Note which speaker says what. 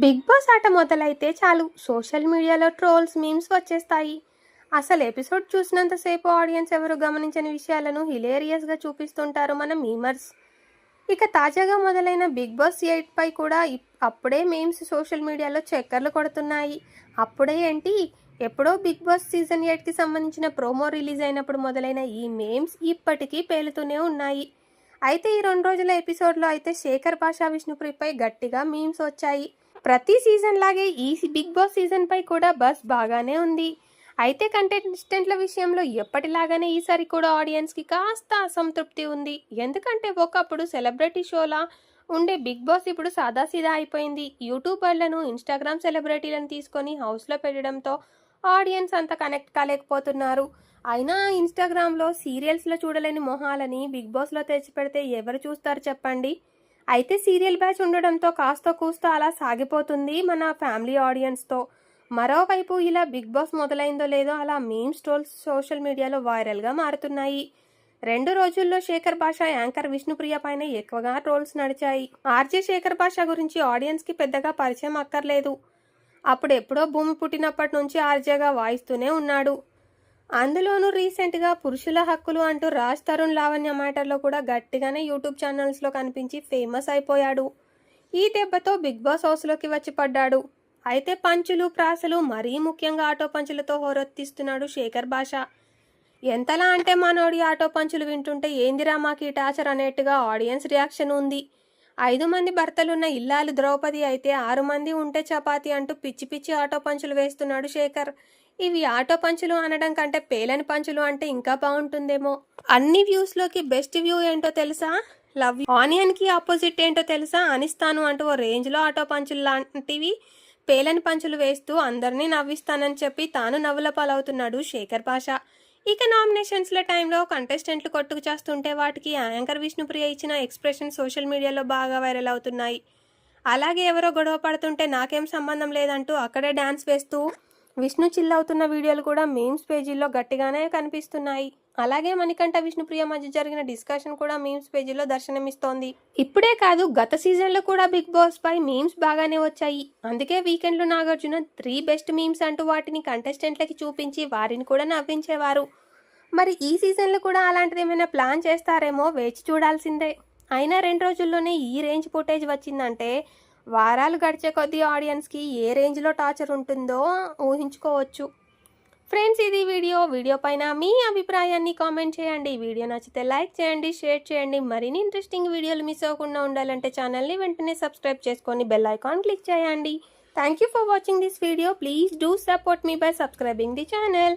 Speaker 1: Big boss ఆట మొదలైతే చాలు సోషల్ మీడియాలో ట్రోల్స్ మీమ్స్ వచ్చేస్తాయి. అసలు ఎపిసోడ్ చూసినంతసేపు ఆడియన్స్ ఎవరు గమనించని విషయాలను హిలేరియస్గా చూపిస్తుంటారు మన మీమర్స్. ఇక తాజాగా మొదలైన బిగ్ బాస్ 8 పై కూడా అప్పుడే మీమ్స్ సోషల్ మీడియాలో చక్కర్లు కొడుతున్నాయి. అప్పుడే ఏంటి, ఎప్పుడో బిగ్ బాస్ సీజన్ 8కి సంబంధించిన ప్రోమో రిలీజ్ అయినప్పుడు మొదలైన ఈ మీమ్స్ ఇప్పటికీ పేలుతూనే ఉన్నాయి. అయితే ఈ 2 రోజుల ఎపిసోడ్లో అయితే శేఖర్ భాషా విష్ణుప్రియపై గట్టిగా మీమ్స్ వచ్చాయి. ప్రతి సీజన్ లాగే ఈ బిగ్ బాస్ సీజన్ పై కూడా బస్ బాగానే ఉంది. అయితే కంటెస్టెంట్ల విషయంలో ఎప్పటిలాగానే ఈసారి కూడా ఆడియన్స్కి కాస్త అసంతృప్తి ఉంది. ఎందుకంటే ఒకప్పుడు సెలబ్రిటీ షోలా ఉండే బిగ్ బాస్ ఇప్పుడు సాదాసీదా అయిపోయింది. యూట్యూబర్లను, ఇన్స్టాగ్రామ్ సెలబ్రిటీలను తీసుకొని హౌస్లో పెట్టడంతో ఆడియన్స్ అంత కనెక్ట్ కాలేకపోతున్నారు. అయినా ఇన్స్టాగ్రామ్లో సీరియల్స్లో చూడలేని మొహాలని బిగ్ బాస్లో తెచ్చిపెడితే ఎవరు చూస్తారు చెప్పండి. అయితే సీరియల్ బ్యాచ్ ఉండడంతో కాస్త కూస్త అలా సాగిపోతుంది మన ఫ్యామిలీ ఆడియన్స్తో. మరోవైపు ఇలా బిగ్ బాస్ మొదలైందో లేదో అలా మీమ్స్ ట్రోల్స్ సోషల్ మీడియాలో వైరల్గా మారుతున్నాయి. 2 రోజుల్లో శేఖర్ భాషా యాంకర్ విష్ణుప్రియ పైన ఎక్కువగా ట్రోల్స్ నడిచాయి. ఆర్జే శేఖర్ భాషా గురించి ఆడియన్స్కి పెద్దగా పరిచయం అక్కర్లేదు. అప్పుడు ఎప్పుడో భూమి పుట్టినప్పటి నుంచి ఆర్జేగా వాయిస్తూనే ఉన్నాడు. అందులోనూ రీసెంట్గా పురుషుల హక్కులు అంటూ రాజ్ తరుణ్ లావణ్య మ్యాటర్లో కూడా గట్టిగానే యూట్యూబ్ ఛానల్స్లో కనిపించి ఫేమస్ అయిపోయాడు. ఈ దెబ్బతో బిగ్ బాస్ హౌస్లోకి వచ్చి పడ్డాడు. అయితే పంచులు, ప్రాసలు, మరీ ముఖ్యంగా ఆటో పంచులతో హోరెత్తిస్తున్నాడు శేఖర్ భాషా. ఎంతలా అంటే మనోడి ఆటో పంచులు వింటుంటే ఏందిరా మాకి టార్చర్ అనేట్టుగా ఆడియన్స్ రియాక్షన్ ఉంది. 5 మంది భర్తలున్న ఇల్లాలు ద్రౌపది అయితే 6 మంది ఉంటే చపాతి అంటూ పిచ్చి పిచ్చి ఆటో పంచులు వేస్తున్నాడు శేఖర్. ఇవి ఆటో పంచులు అనడం కంటే పేలని పంచులు అంటే ఇంకా బాగుంటుందేమో. అన్ని వ్యూస్లోకి బెస్ట్ వ్యూ ఏంటో తెలుసా? లవ్ ఆనియన్కి ఆపోజిట్ ఏంటో తెలుసా? అనిస్తాను అంటూ ఓ రేంజ్లో ఆటో పంచులు లాంటివి పేలని పంచులు వేస్తూ అందరినీ నవ్విస్తానని చెప్పి తాను నవ్వుల పాలవుతున్నాడు శేఖర్ భాషా. ఇక నామినేషన్స్ల టైంలో కంటెస్టెంట్లు కొట్టుకు చేస్తుంటే వాటికి యాంకర్ విష్ణుప్రియ ఇచ్చిన ఎక్స్ప్రెషన్ సోషల్ మీడియాలో బాగా వైరల్ అవుతున్నాయి. అలాగే ఎవరో గొడవ పడుతుంటే నాకేం సంబంధం లేదంటూ అక్కడే డ్యాన్స్ వేస్తూ విష్ణు చిల్ అవుతున్న వీడియోలు కూడా మీమ్స్ పేజీల్లో గట్టిగానే కనిపిస్తున్నాయి. అలాగే మణికంఠ విష్ణుప్రియ మధ్య జరిగిన డిస్కషన్ కూడా మీమ్స్ పేజీలో దర్శనమిస్తోంది. ఇప్పుడే కాదు, గత సీజన్లో కూడా బిగ్ బాస్ పై మీమ్స్ బాగానే వచ్చాయి. అందుకే వీకెండ్లో నాగార్జున 3 బెస్ట్ మీమ్స్ అంటూ వాటిని కంటెస్టెంట్లకి చూపించి వారిని కూడా నవ్వించేవారు. మరి ఈ సీజన్లో కూడా అలాంటిది ఏమైనా ప్లాన్ చేస్తారేమో వేచి చూడాల్సిందే. అయినా 2 రోజుల్లోనే ఈ రేంజ్ ఫుటేజ్ వచ్చిందంటే వారాలు గడిచే కొద్దీ ఆడియన్స్కి ఏ రేంజ్లో టార్చర్ ఉంటుందో ఊహించుకోవచ్చు. ఫ్రెండ్స్, ఇది వీడియో పైన మీ అభిప్రాయాన్ని కామెంట్ చేయండి. వీడియో నచ్చితే లైక్ చేయండి, షేర్ చేయండి. మరిన్ని ఇంట్రెస్టింగ్ వీడియోలు మిస్ అవ్వకుండా ఉండాలంటే ఛానల్ని వెంటనే సబ్స్క్రైబ్ చేసుకొని బెల్ ఐకాన్ క్లిక్ చేయండి. Thank you for watching this video. Please do support me by subscribing the channel.